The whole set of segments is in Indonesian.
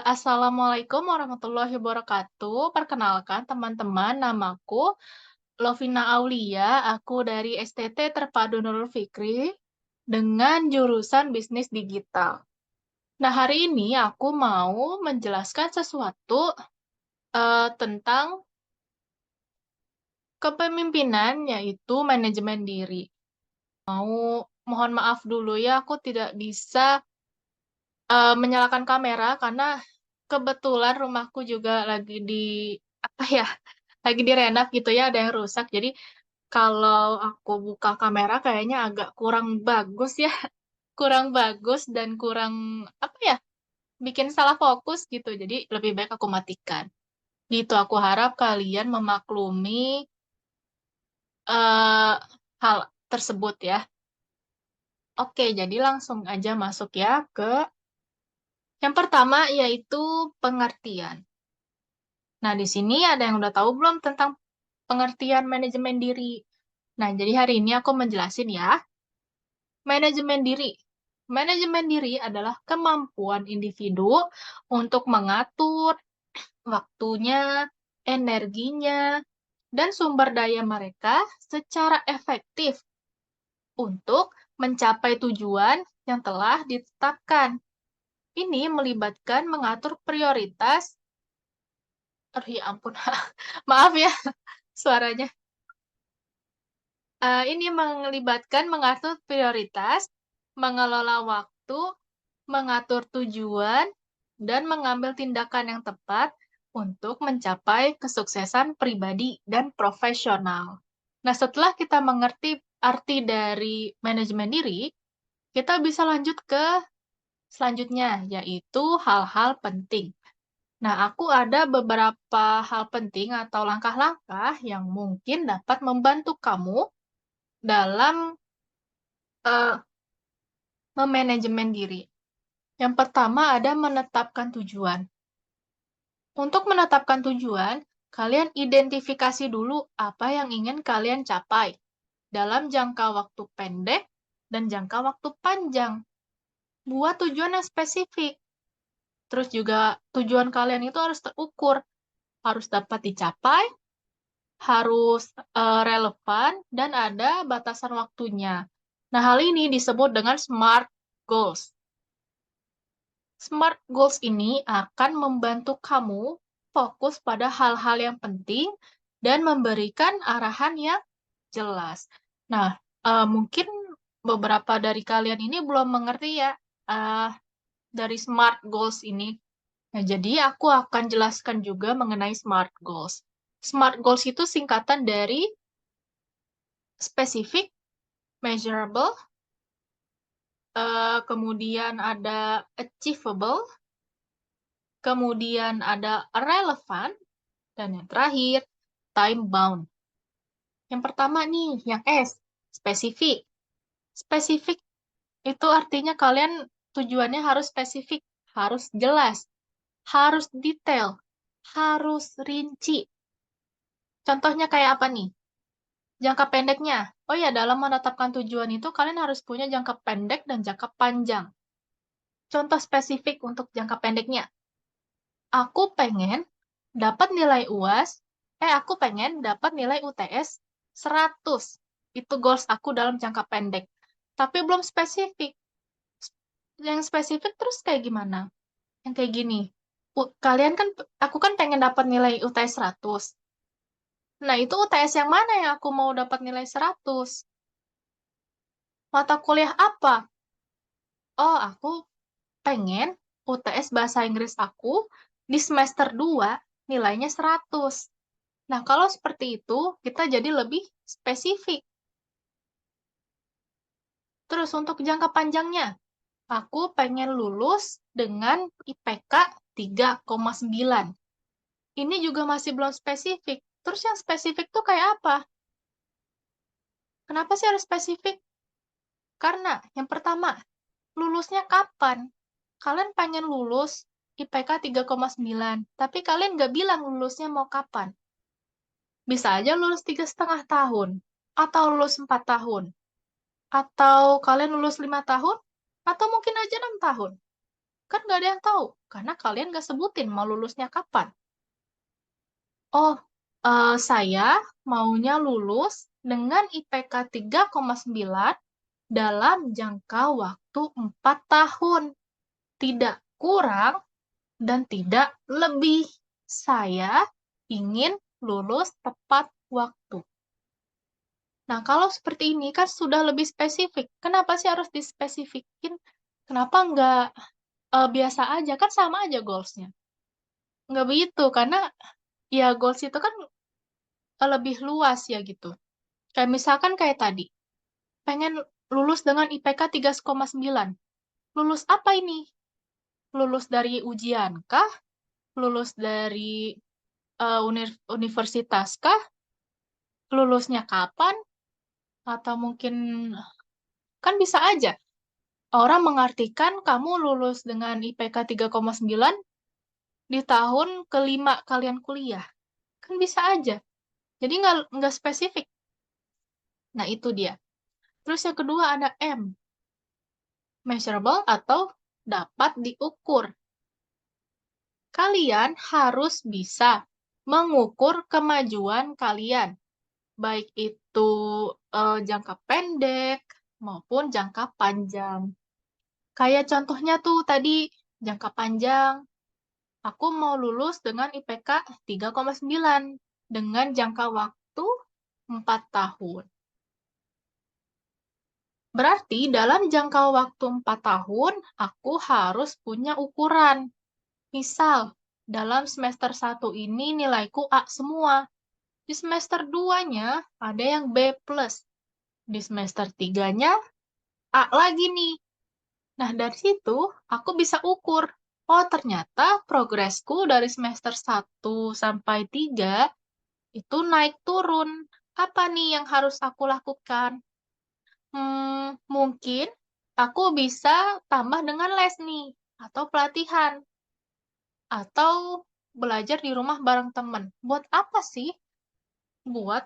Assalamualaikum warahmatullahi wabarakatuh. Perkenalkan teman-teman, namaku Lovina Aulia, aku dari STT Terpadu Nurul Fikri dengan jurusan Bisnis Digital. Nah, hari ini aku mau menjelaskan sesuatu tentang kepemimpinan, yaitu manajemen diri. Mohon maaf dulu ya, aku tidak bisa menyalakan kamera karena kebetulan rumahku juga lagi apa ya, lagi direnov gitu ya, ada yang rusak. Jadi kalau aku buka kamera kayaknya agak kurang bagus ya, kurang bagus dan kurang apa ya, bikin salah fokus gitu. Jadi lebih baik aku matikan. Gitu, aku harap kalian memaklumi eh hal tersebut ya. Oke, jadi langsung aja masuk ya ke yang pertama, yaitu pengertian. Nah, di sini ada yang udah tahu belum tentang pengertian manajemen diri? Nah, jadi hari ini aku menjelasin ya. Manajemen diri. Manajemen diri adalah kemampuan individu untuk mengatur waktunya, energinya, dan sumber daya mereka secara efektif untuk mencapai tujuan yang telah ditetapkan. Ini melibatkan mengatur prioritas. Ya ampun, maaf ya suaranya. Ini melibatkan mengatur prioritas, mengelola waktu, mengatur tujuan, dan mengambil tindakan yang tepat untuk mencapai kesuksesan pribadi dan profesional. Nah, setelah kita mengerti arti dari manajemen diri, kita bisa lanjut ke selanjutnya, yaitu hal-hal penting. Nah, aku ada beberapa hal penting atau langkah-langkah yang mungkin dapat membantu kamu dalam eh, memanajemen diri. Yang pertama ada menetapkan tujuan. Untuk menetapkan tujuan, kalian identifikasi dulu apa yang ingin kalian capai dalam jangka waktu pendek dan jangka waktu panjang. Buat tujuan yang spesifik. Terus juga tujuan kalian itu harus terukur, harus dapat dicapai, harus relevan, dan ada batasan waktunya. Nah, hal ini disebut dengan SMART goals. SMART goals ini akan membantu kamu fokus pada hal-hal yang penting dan memberikan arahan yang jelas. Nah, mungkin beberapa dari kalian ini belum mengerti ya dari SMART goals ini. Nah, jadi aku akan jelaskan juga mengenai SMART goals. SMART goals itu singkatan dari specific, measurable, kemudian ada achievable, kemudian ada relevant, dan yang terakhir, time bound. Yang pertama nih, yang S, spesifik. Spesifik itu artinya kalian tujuannya harus spesifik, harus jelas, harus detail, harus rinci. Contohnya kayak apa nih? Jangka pendeknya. Oh ya, dalam menetapkan tujuan itu kalian harus punya jangka pendek dan jangka panjang. Contoh spesifik untuk jangka pendeknya. Aku pengen dapat nilai UAS, aku pengen dapat nilai UTS 100. Itu goals aku dalam jangka pendek. Tapi belum spesifik. Yang spesifik terus kayak gimana? Yang kayak gini. Kalian kan, aku kan pengen dapat nilai UTS 100. Nah, itu UTS yang mana yang aku mau dapat nilai 100? Mata kuliah apa? Oh, aku pengen UTS Bahasa Inggris aku di semester 2 nilainya 100. Nah, kalau seperti itu, kita jadi lebih spesifik. Terus untuk jangka panjangnya, aku pengen lulus dengan IPK 3,9. Ini juga masih belum spesifik. Terus yang spesifik tuh kayak apa? Kenapa sih harus spesifik? Karena yang pertama, lulusnya kapan? Kalian pengen lulus IPK 3,9, tapi kalian nggak bilang lulusnya mau kapan. Bisa aja lulus 3,5 tahun, atau lulus 4 tahun, atau kalian lulus 5 tahun, atau mungkin aja 6 tahun. Kan nggak ada yang tahu, karena kalian nggak sebutin mau lulusnya kapan. Oh, saya maunya lulus dengan IPK 3,9 dalam jangka waktu 4 tahun. Tidak kurang dan tidak lebih. Saya ingin lulus tepat waktu. Nah, kalau seperti ini kan sudah lebih spesifik. Kenapa sih harus dispesifikin? Kenapa nggak biasa aja? Kan sama aja goals-nya. Nggak begitu, karena ya goals itu kan lebih luas ya gitu. Kayak misalkan kayak tadi, pengen lulus dengan IPK 3,9. Lulus apa ini? Lulus dari ujian kah? Lulus dari universitas kah? Lulusnya kapan? Atau mungkin kan bisa aja orang mengartikan kamu lulus dengan IPK 3,9 di tahun kelima kalian kuliah. Kan bisa aja. Jadi nggak spesifik. Nah, itu dia. Terus yang kedua ada M, measurable atau dapat diukur. Kalian harus bisa mengukur kemajuan kalian, baik itu jangka pendek maupun jangka panjang. Kayak contohnya tuh tadi, jangka panjang, aku mau lulus dengan IPK 3,9 dengan jangka waktu 4 tahun. Berarti dalam jangka waktu 4 tahun, aku harus punya ukuran. Misal, dalam semester 1 ini nilaiku A semua. Di semester 2-nya ada yang B+. Di semester 3-nya A lagi nih. Nah, dari situ aku bisa ukur. Oh, ternyata progresku dari semester 1 sampai 3 itu naik turun. Apa nih yang harus aku lakukan? Mungkin aku bisa tambah dengan les nih, atau pelatihan, atau belajar di rumah bareng temen. Buat apa sih? Buat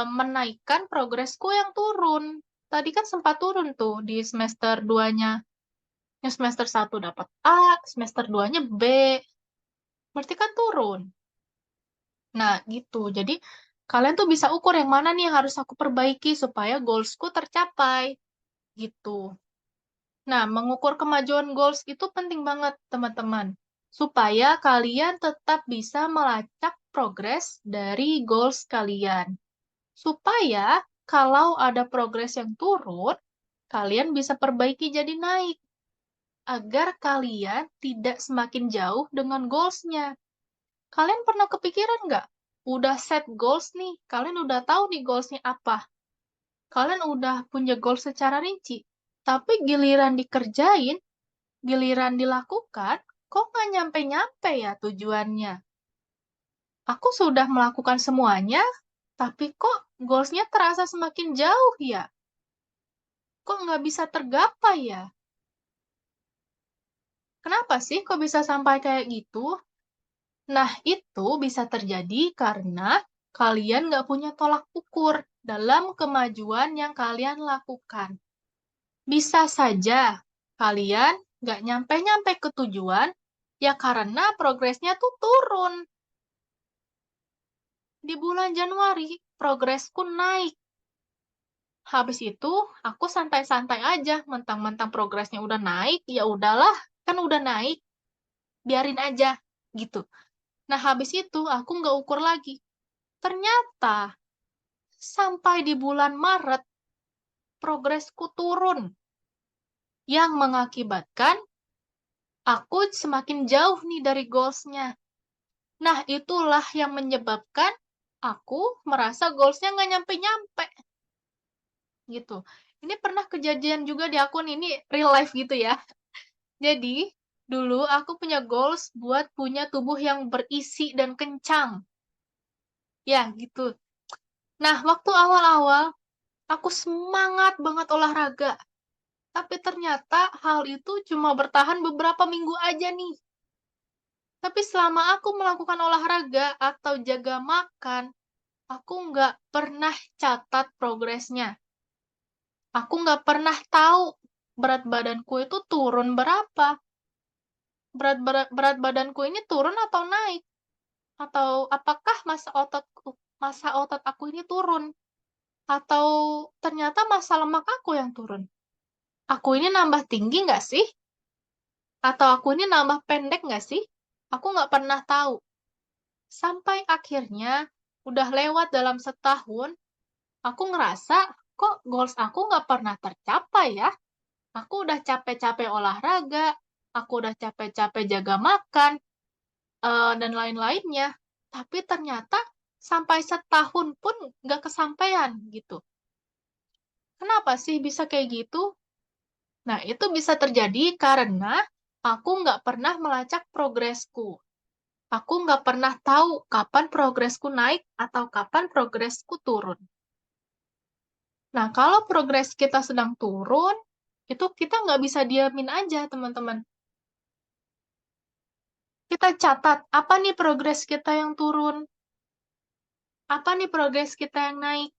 menaikkan progresku yang turun. Tadi kan sempat turun tuh di semester 2-nya. Yang semester 1 dapat A, semester 2-nya B. Berarti kan turun. Nah, gitu. Jadi, kalian tuh bisa ukur yang mana nih yang harus aku perbaiki supaya goalsku tercapai. Gitu. Nah, mengukur kemajuan goals itu penting banget, teman-teman. Supaya kalian tetap bisa melacak progres dari goals kalian. Supaya kalau ada progres yang turun, kalian bisa perbaiki jadi naik. Agar kalian tidak semakin jauh dengan goals-nya. Kalian pernah kepikiran nggak? Udah set goals nih, kalian udah tahu nih goals-nya apa. Kalian udah punya goals secara rinci. Tapi giliran dikerjain, giliran dilakukan, kok nggak nyampe-nyampe ya tujuannya? Aku sudah melakukan semuanya, tapi kok goals-nya terasa semakin jauh ya? Kok nggak bisa tergapai ya? Kenapa sih kok bisa sampai kayak gitu? Nah, itu bisa terjadi karena kalian nggak punya tolak ukur dalam kemajuan yang kalian lakukan. Bisa saja kalian nggak nyampe-nyampe ke tujuan, ya karena progresnya tuh turun. Di bulan Januari, progresku naik. Habis itu, aku santai-santai aja, mentang-mentang progresnya udah naik, ya udahlah, kan udah naik, biarin aja, gitu. Nah, habis itu, aku nggak ukur lagi. Ternyata, sampai di bulan Maret, progresku turun, yang mengakibatkan aku semakin jauh nih dari goals-nya. Nah, itulah yang menyebabkan aku merasa goals-nya nggak nyampe-nyampe. Gitu. Ini pernah kejadian juga di akun ini real life gitu ya. Jadi, dulu aku punya goals buat punya tubuh yang berisi dan kencang. Ya, gitu. Nah, waktu awal-awal, aku semangat banget olahraga. Tapi ternyata hal itu cuma bertahan beberapa minggu aja nih. Tapi selama aku melakukan olahraga atau jaga makan, aku nggak pernah catat progresnya. Aku nggak pernah tahu berat badanku itu turun berapa. berat badanku ini turun atau naik? Atau apakah massa otot aku ini turun? Atau ternyata massa lemak aku yang turun? Aku ini nambah tinggi nggak sih? Atau aku ini nambah pendek nggak sih? Aku nggak pernah tahu. Sampai akhirnya, udah lewat dalam setahun, aku ngerasa, kok goals aku nggak pernah tercapai ya? Aku udah capek-capek olahraga, aku udah capek-capek jaga makan, dan lain-lainnya. Tapi ternyata sampai setahun pun nggak kesampaian gitu. Kenapa sih bisa kayak gitu? Nah, itu bisa terjadi karena aku nggak pernah melacak progresku. Aku nggak pernah tahu kapan progresku naik atau kapan progresku turun. Nah, kalau progres kita sedang turun, itu kita nggak bisa diamin aja, teman-teman. Kita catat, apa nih progres kita yang turun? Apa nih progres kita yang naik?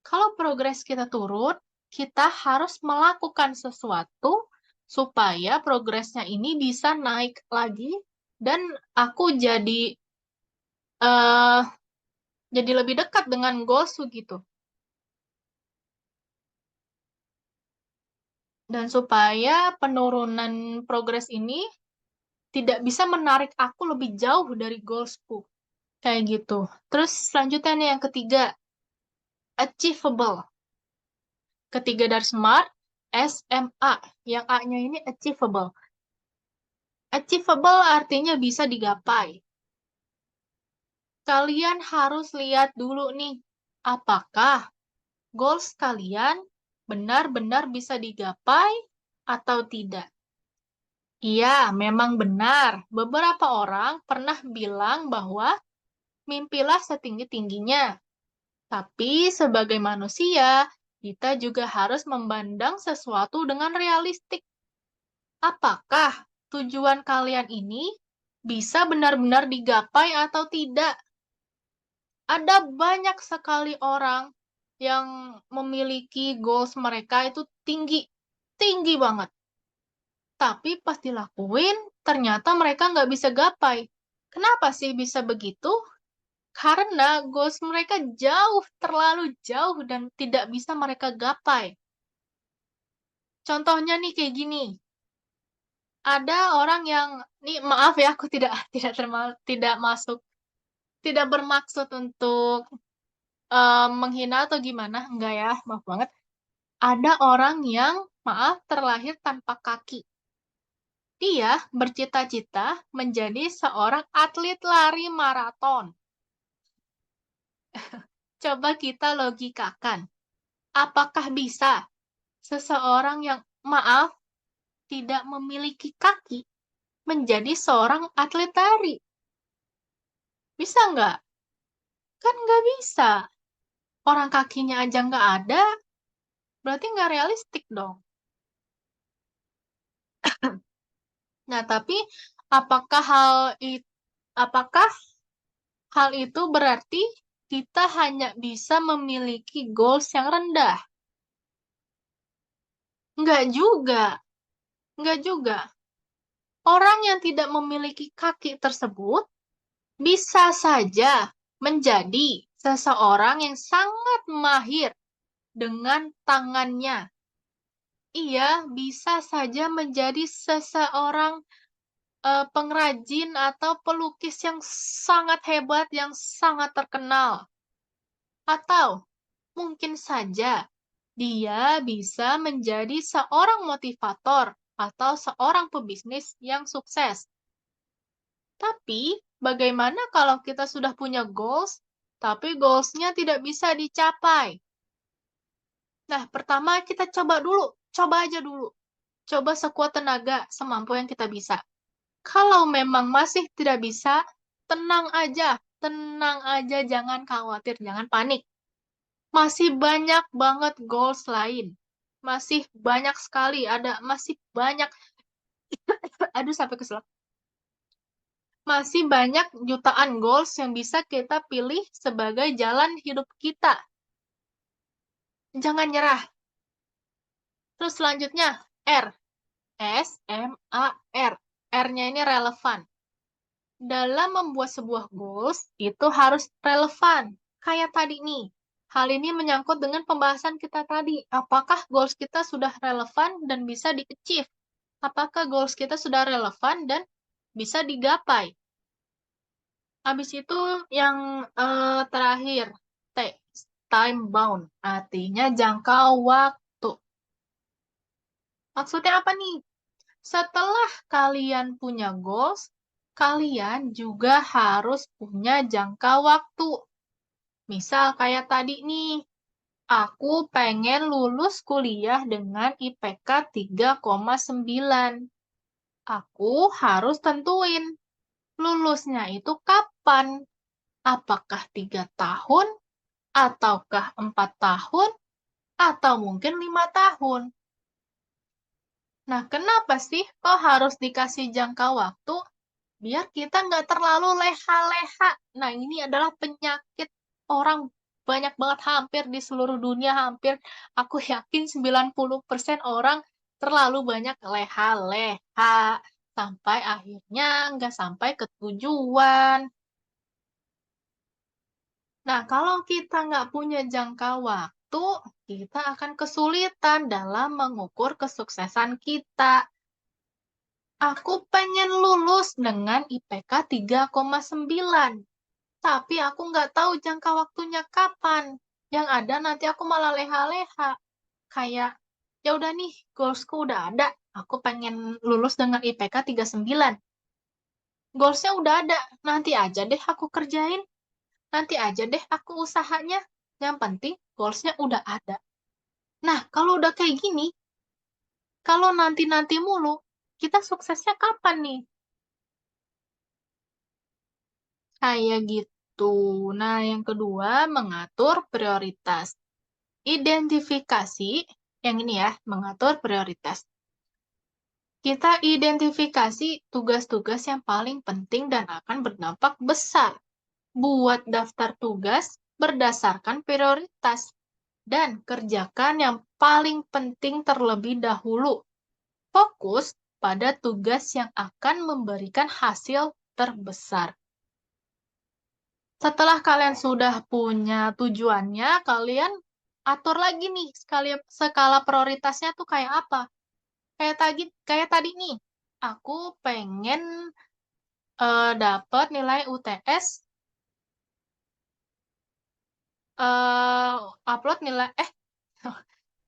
Kalau progres kita turun, kita harus melakukan sesuatu supaya progresnya ini bisa naik lagi dan aku eh jadi lebih dekat dengan goals gitu. Dan supaya penurunan progres ini tidak bisa menarik aku lebih jauh dari goalsku. Kayak gitu. Terus selanjutnya nih yang ketiga, achievable. Ketiga dari SMART, SMA. Yang A-nya ini achievable. Achievable artinya bisa digapai. Kalian harus lihat dulu nih, apakah goals kalian benar-benar bisa digapai atau tidak. Iya, memang benar. Beberapa orang pernah bilang bahwa mimpilah setinggi-tingginya. Tapi sebagai manusia, kita juga harus memandang sesuatu dengan realistik. Apakah tujuan kalian ini bisa benar-benar digapai atau tidak? Ada banyak sekali orang yang memiliki goals mereka itu tinggi, tinggi banget. Tapi pas dilakuin, ternyata mereka nggak bisa gapai. Kenapa sih bisa begitu? Karena goals mereka jauh, terlalu jauh dan tidak bisa mereka gapai. Contohnya nih kayak gini. Ada orang yang, nih maaf ya aku tidak tidak masuk, tidak bermaksud untuk menghina atau gimana, enggak ya, maaf banget. Ada orang yang, maaf, terlahir tanpa kaki. Dia bercita-cita menjadi seorang atlet lari maraton. Coba kita logikakan. Apakah bisa seseorang yang, maaf, tidak memiliki kaki menjadi seorang atlet lari? Bisa nggak? Kan nggak bisa. Orang kakinya aja nggak ada, berarti nggak realistik dong. Nah, tapi apakah apakah hal itu berarti kita hanya bisa memiliki goals yang rendah? Nggak juga. Nggak juga. Orang yang tidak memiliki kaki tersebut bisa saja menjadi seseorang yang sangat mahir dengan tangannya. Ia bisa saja menjadi seseorang pengrajin atau pelukis yang sangat hebat, yang sangat terkenal. Atau mungkin saja dia bisa menjadi seorang motivator atau seorang pebisnis yang sukses. Tapi, bagaimana kalau kita sudah punya goals, tapi goals-nya tidak bisa dicapai? Nah, pertama kita coba aja dulu. Coba sekuat tenaga, semampu yang kita bisa. Kalau memang masih tidak bisa, tenang aja, jangan khawatir, jangan panik. Masih banyak banget goals lain. Masih banyak sekali, masih banyak, aduh sampai keselak. Masih banyak jutaan goals yang bisa kita pilih sebagai jalan hidup kita. Jangan nyerah. Terus selanjutnya, R. S-M-A-R. R-nya ini relevan. Dalam membuat sebuah goals, itu harus relevan. Kayak tadi nih, hal ini menyangkut dengan pembahasan kita tadi. Apakah goals kita sudah relevan dan bisa di-achieve? Apakah goals kita sudah relevan dan bisa digapai? Habis itu yang terakhir, T, time bound, artinya jangka waktu. Maksudnya apa nih? Setelah kalian punya goals, kalian juga harus punya jangka waktu. Misal kayak tadi nih, aku pengen lulus kuliah dengan IPK 3,9. Aku harus tentuin lulusnya itu kapan. Apakah 3 tahun, ataukah 4 tahun, atau mungkin 5 tahun. Nah, kenapa sih kok harus dikasih jangka waktu? Biar kita nggak terlalu leha-leha. Nah, ini adalah penyakit orang banyak banget, hampir di seluruh dunia, hampir aku yakin 90% orang terlalu banyak leha-leha. Sampai akhirnya nggak sampai ke tujuan. Nah, kalau kita nggak punya jangka waktu, kita akan kesulitan dalam mengukur kesuksesan kita. Aku pengen lulus dengan IPK 3,9, tapi aku nggak tahu jangka waktunya kapan. Yang ada nanti aku malah leha-leha. Kayak, ya udah nih, goalsku udah ada. Aku pengen lulus dengan IPK 39. Goalsnya udah ada, nanti aja deh aku kerjain. Nanti aja deh aku usahanya. Yang penting goalsnya udah ada. Nah, kalau udah kayak gini, kalau nanti-nanti mulu, kita suksesnya kapan nih? Kayak gitu. Nah, yang kedua, mengatur prioritas. Identifikasi, yang ini ya, mengatur prioritas. Kita identifikasi tugas-tugas yang paling penting dan akan berdampak besar. Buat daftar tugas berdasarkan prioritas. Dan kerjakan yang paling penting terlebih dahulu. Fokus pada tugas yang akan memberikan hasil terbesar. Setelah kalian sudah punya tujuannya, kalian atur lagi nih skala prioritasnya tuh kayak apa. Kayak tadi nih, aku pengen dapat nilai UTS, eh upload nilai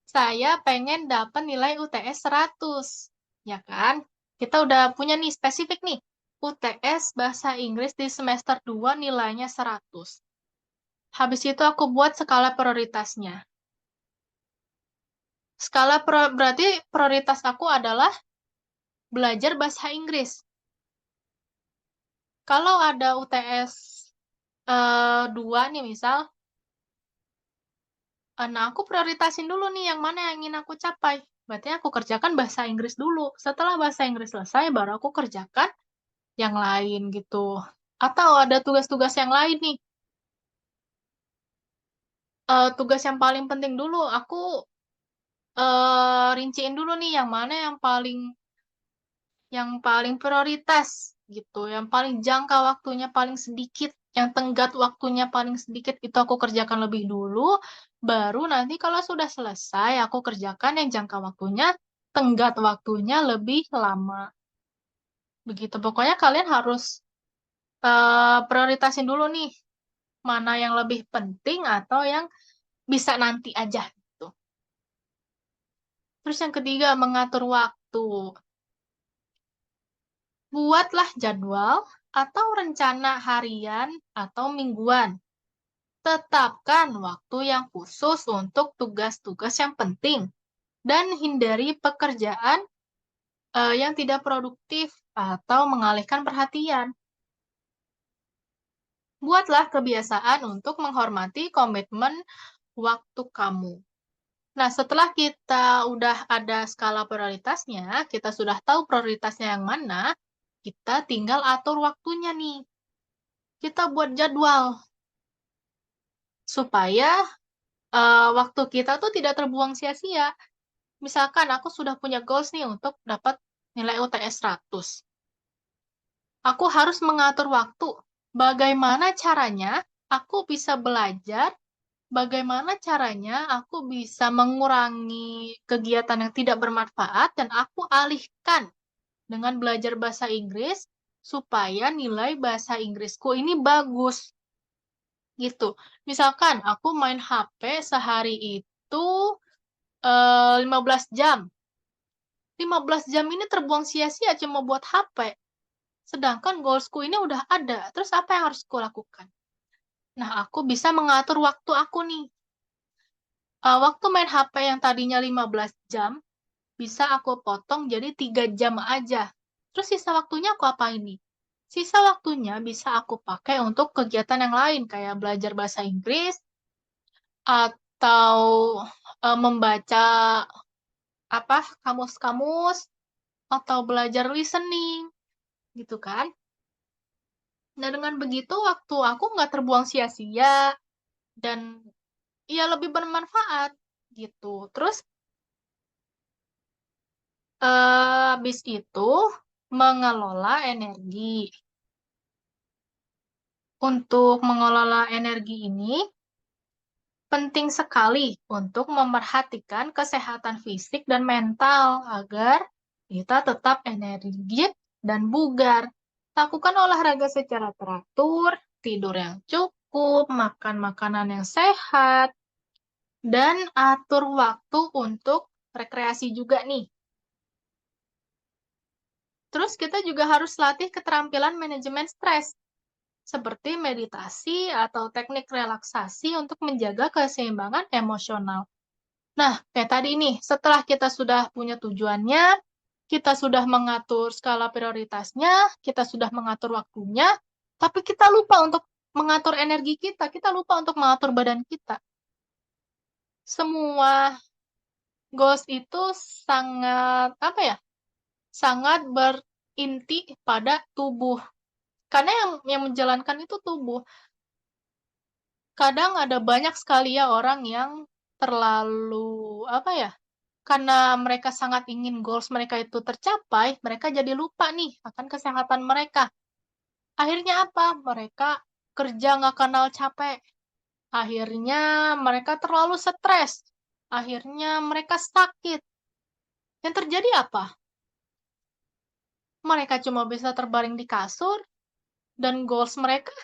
saya pengen dapat nilai UTS 100. Ya kan? Kita udah punya nih spesifik nih. UTS Bahasa Inggris di semester 2 nilainya 100. Habis itu aku buat skala prioritasnya. Berarti prioritas aku adalah belajar bahasa Inggris. Kalau ada UTS 2 nih misal, nah aku prioritasin dulu nih yang mana yang ingin aku capai. Berarti aku kerjakan bahasa Inggris dulu. Setelah bahasa Inggris selesai, baru aku kerjakan yang lain gitu. Atau ada tugas-tugas yang lain nih. Tugas yang paling penting dulu, aku rinciin dulu nih yang mana yang paling prioritas gitu, yang paling jangka waktunya paling sedikit, yang tenggat waktunya paling sedikit itu aku kerjakan lebih dulu, baru nanti kalau sudah selesai aku kerjakan yang jangka waktunya, tenggat waktunya lebih lama. Begitu, pokoknya kalian harus prioritasin dulu nih, mana yang lebih penting atau yang bisa nanti aja gitu. Terus yang ketiga, mengatur waktu. Buatlah jadwal atau rencana harian atau mingguan. Tetapkan waktu yang khusus untuk tugas-tugas yang penting dan hindari pekerjaan yang tidak produktif atau mengalihkan perhatian. Buatlah kebiasaan untuk menghormati komitmen waktu kamu. Nah, setelah kita udah ada skala prioritasnya, kita sudah tahu prioritasnya yang mana, kita tinggal atur waktunya nih. Kita buat jadwal supaya waktu kita tuh tidak terbuang sia-sia. Misalkan aku sudah punya goals nih untuk dapat nilai UTS 100. Aku harus mengatur waktu. Bagaimana caranya aku bisa belajar? Bagaimana caranya aku bisa mengurangi kegiatan yang tidak bermanfaat dan aku alihkan dengan belajar bahasa Inggris supaya nilai bahasa Inggrisku ini bagus gitu. Misalkan aku main HP sehari itu 15 jam. 15 jam ini terbuang sia-sia cuma buat HP. Sedangkan goalsku ini udah ada. Terus apa yang harus aku lakukan? Nah, aku bisa mengatur waktu aku nih. Waktu main HP yang tadinya 15 jam, bisa aku potong jadi 3 jam aja. Terus sisa waktunya aku apa ini? Sisa waktunya bisa aku pakai untuk kegiatan yang lain, kayak belajar bahasa Inggris, atau membaca apa kamus-kamus, atau belajar listening, gitu kan. Nah, dengan begitu waktu aku nggak terbuang sia-sia, dan ya lebih bermanfaat, gitu. Terus, habis itu, mengelola energi. Untuk mengelola energi ini, penting sekali untuk memerhatikan kesehatan fisik dan mental agar kita tetap energik dan bugar. Lakukan olahraga secara teratur, tidur yang cukup, makan makanan yang sehat, dan atur waktu untuk rekreasi juga nih. Terus kita juga harus latih keterampilan manajemen stres, seperti meditasi atau teknik relaksasi untuk menjaga keseimbangan emosional. Nah, kayak tadi nih, setelah kita sudah punya tujuannya, kita sudah mengatur skala prioritasnya, kita sudah mengatur waktunya, tapi kita lupa untuk mengatur energi kita lupa untuk mengatur badan kita. Semua goals itu sangat, apa ya, sangat berinti pada tubuh. Karena yang menjalankan itu tubuh. Kadang ada banyak sekali ya orang yang terlalu, apa ya, karena mereka sangat ingin goals mereka itu tercapai, mereka jadi lupa nih akan kesehatan mereka. Akhirnya apa? Mereka kerja nggak kenal capek. Akhirnya mereka terlalu stres. Akhirnya mereka sakit. Yang terjadi apa? Mereka cuma bisa terbaring di kasur, dan goals mereka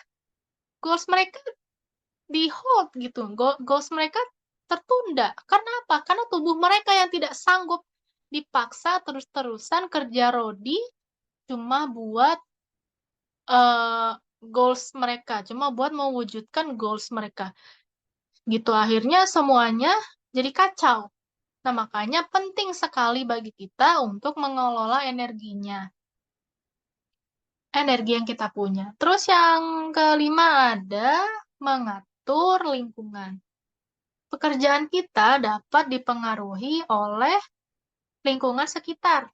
di hold gitu. Goals mereka tertunda. Karena apa? Karena tubuh mereka yang tidak sanggup, dipaksa terus-terusan kerja rodi cuma buat uh, goals mereka, cuma buat mewujudkan goals mereka. Gitu akhirnya semuanya jadi kacau. Nah, makanya penting sekali bagi kita untuk mengelola energinya, energi yang kita punya. Terus yang kelima ada mengatur lingkungan. Pekerjaan kita dapat dipengaruhi oleh lingkungan sekitar.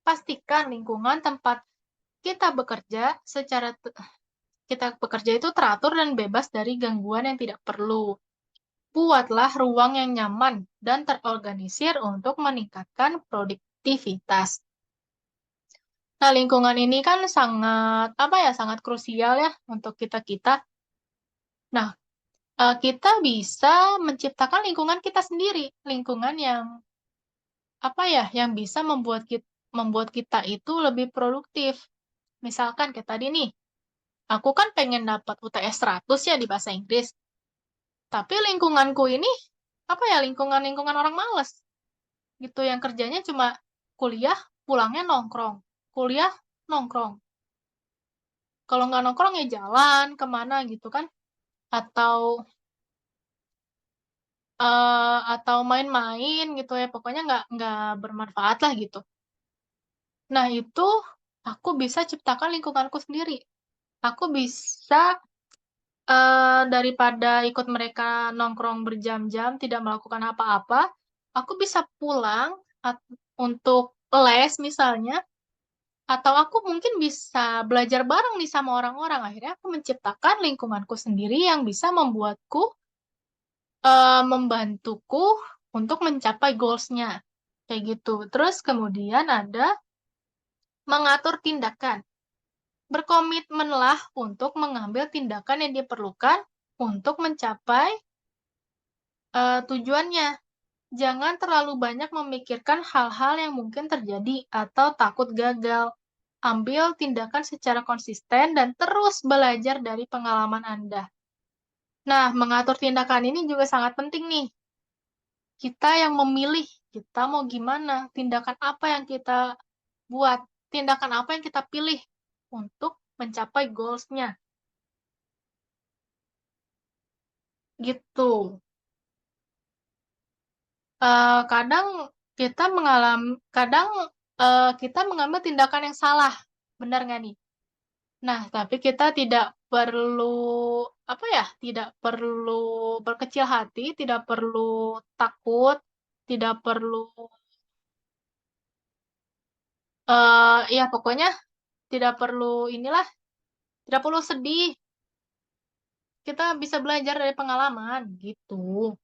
Pastikan lingkungan tempat kita bekerja kita bekerja itu teratur dan bebas dari gangguan yang tidak perlu. Buatlah ruang yang nyaman dan terorganisir untuk meningkatkan produktivitas. Nah, lingkungan ini kan sangat, apa ya, sangat krusial ya untuk kita-kita. Nah, kita bisa menciptakan lingkungan kita sendiri, lingkungan yang, apa ya, yang bisa membuat kita itu lebih produktif. Misalkan kayak tadi nih, aku kan pengen dapat UTS 100 ya di bahasa Inggris. Tapi lingkunganku ini, apa ya, lingkungan-lingkungan orang males. Gitu, yang kerjanya cuma kuliah, pulangnya nongkrong. Kuliah, nongkrong. Kalau nggak nongkrong ya jalan, kemana gitu kan. Atau atau main-main gitu ya, pokoknya nggak bermanfaat lah gitu. Nah, itu aku bisa ciptakan lingkunganku sendiri. Aku bisa, daripada ikut mereka nongkrong berjam-jam, tidak melakukan apa-apa, aku bisa pulang untuk les misalnya, atau aku mungkin bisa belajar bareng nih sama orang-orang. Akhirnya aku menciptakan lingkunganku sendiri yang bisa membantuku untuk mencapai goals-nya. Kayak gitu. Terus kemudian ada mengatur tindakan. Berkomitmenlah untuk mengambil tindakan yang diperlukan untuk mencapai tujuannya. Jangan terlalu banyak memikirkan hal-hal yang mungkin terjadi atau takut gagal. Ambil tindakan secara konsisten dan terus belajar dari pengalaman Anda. Nah, mengatur tindakan ini juga sangat penting nih. Kita yang memilih, kita mau gimana, tindakan apa yang kita buat, tindakan apa yang kita pilih untuk mencapai goals-nya, gitu. Kadang kadang, kita mengambil tindakan yang salah, benar nggak nih? Nah, tapi kita tidak perlu, apa ya, tidak perlu berkecil hati, tidak perlu takut, tidak perlu, ya pokoknya tidak perlu inilah, tidak perlu sedih, kita bisa belajar dari pengalaman, gitu.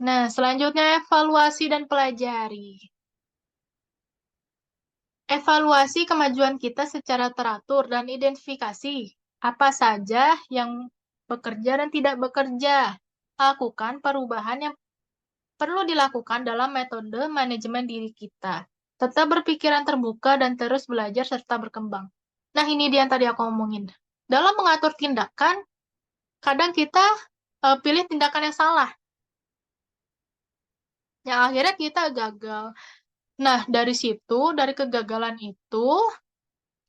Nah, selanjutnya evaluasi dan pelajari. Evaluasi kemajuan kita secara teratur dan identifikasi apa saja yang bekerja dan tidak bekerja. Lakukan perubahan yang perlu dilakukan dalam metode manajemen diri kita. Tetap berpikiran terbuka dan terus belajar serta berkembang. Nah, ini dia yang tadi aku ngomongin. Dalam mengatur tindakan, kadang kita pilih tindakan yang salah, yang akhirnya kita gagal. Nah, dari situ, dari kegagalan itu,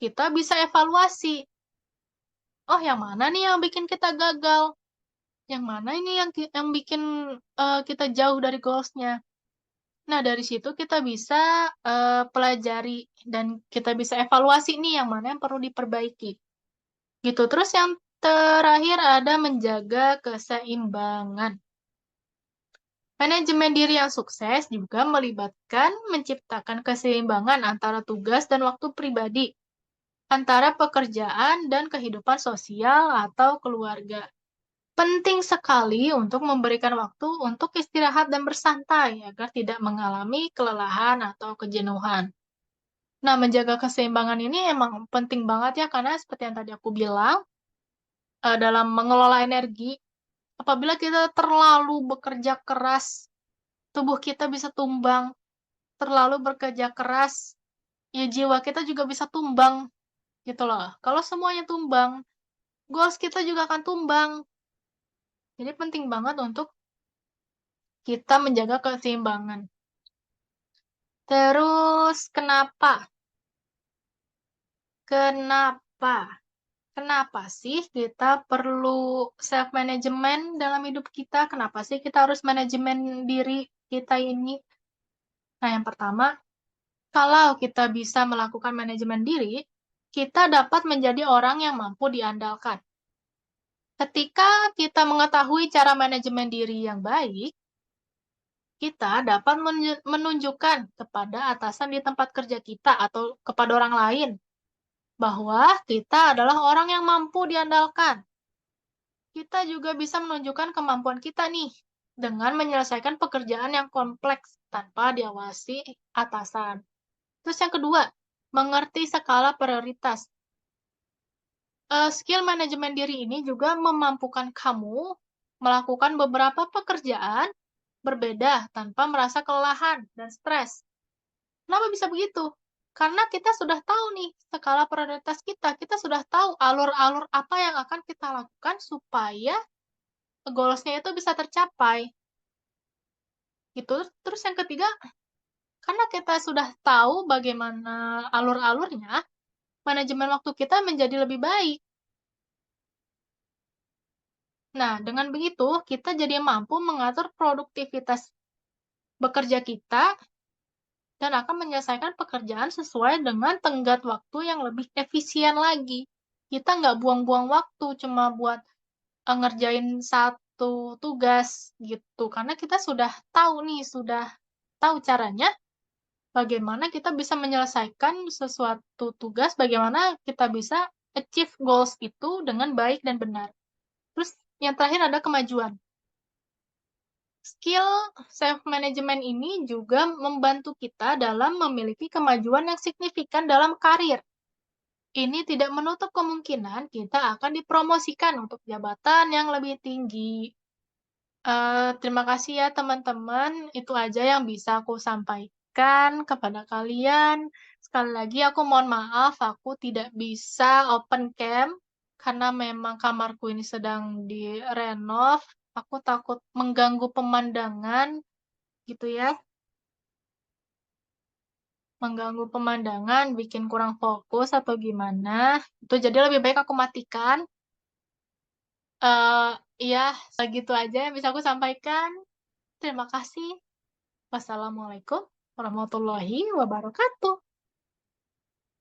kita bisa evaluasi. Oh, yang mana nih yang bikin kita gagal? Yang mana ini yang bikin, kita jauh dari goals-nya? Nah, dari situ kita bisa, pelajari dan kita bisa evaluasi nih yang mana yang perlu diperbaiki, gitu. Terus yang terakhir ada menjaga keseimbangan. Manajemen diri yang sukses juga melibatkan menciptakan keseimbangan antara tugas dan waktu pribadi, antara pekerjaan dan kehidupan sosial atau keluarga. Penting sekali untuk memberikan waktu untuk istirahat dan bersantai agar tidak mengalami kelelahan atau kejenuhan. Nah, menjaga keseimbangan ini emang penting banget ya, karena seperti yang tadi aku bilang, dalam mengelola energi, apabila kita terlalu bekerja keras, tubuh kita bisa tumbang, terlalu bekerja keras, ya jiwa kita juga bisa tumbang, gitu loh. Kalau semuanya tumbang, goals kita juga akan tumbang. Jadi penting banget untuk kita menjaga keseimbangan. Terus kenapa? Kenapa? Kenapa sih kita perlu self management dalam hidup kita? Kenapa sih kita harus manajemen diri kita ini? Nah, yang pertama, kalau kita bisa melakukan manajemen diri, kita dapat menjadi orang yang mampu diandalkan. Ketika kita mengetahui cara manajemen diri yang baik, kita dapat menunjukkan kepada atasan di tempat kerja kita atau kepada orang lain bahwa kita adalah orang yang mampu diandalkan. Kita juga bisa menunjukkan kemampuan kita nih dengan menyelesaikan pekerjaan yang kompleks tanpa diawasi atasan. Terus yang kedua, mengerti skala prioritas. Skill manajemen diri ini juga memampukan kamu melakukan beberapa pekerjaan berbeda tanpa merasa kelelahan dan stres. Kenapa bisa begitu? Karena kita sudah tahu nih skala prioritas kita. Kita sudah tahu alur-alur apa yang akan kita lakukan supaya goals-nya itu bisa tercapai. Gitu. Terus yang ketiga, karena kita sudah tahu bagaimana alur-alurnya, manajemen waktu kita menjadi lebih baik. Nah, dengan begitu, kita jadi mampu mengatur produktivitas bekerja kita dan akan menyelesaikan pekerjaan sesuai dengan tenggat waktu yang lebih efisien lagi. Kita nggak buang-buang waktu cuma buat ngerjain satu tugas gitu, karena kita sudah tahu nih, sudah tahu caranya, bagaimana kita bisa menyelesaikan sesuatu tugas, bagaimana kita bisa achieve goals itu dengan baik dan benar. Terus yang terakhir ada kemajuan. Skill self-management ini juga membantu kita dalam memiliki kemajuan yang signifikan dalam karir. Ini tidak menutup kemungkinan kita akan dipromosikan untuk jabatan yang lebih tinggi. Terima kasih ya teman-teman, itu aja yang bisa aku sampaikan kepada kalian. Sekali lagi aku mohon maaf, aku tidak bisa open cam, karena memang kamarku ini sedang direnov, aku takut mengganggu pemandangan, gitu ya. Mengganggu pemandangan, bikin kurang fokus atau gimana, itu jadi lebih baik aku matikan. Iya, segitu aja yang bisa aku sampaikan. Terima kasih. Wassalamualaikum warahmatullahi wabarakatuh.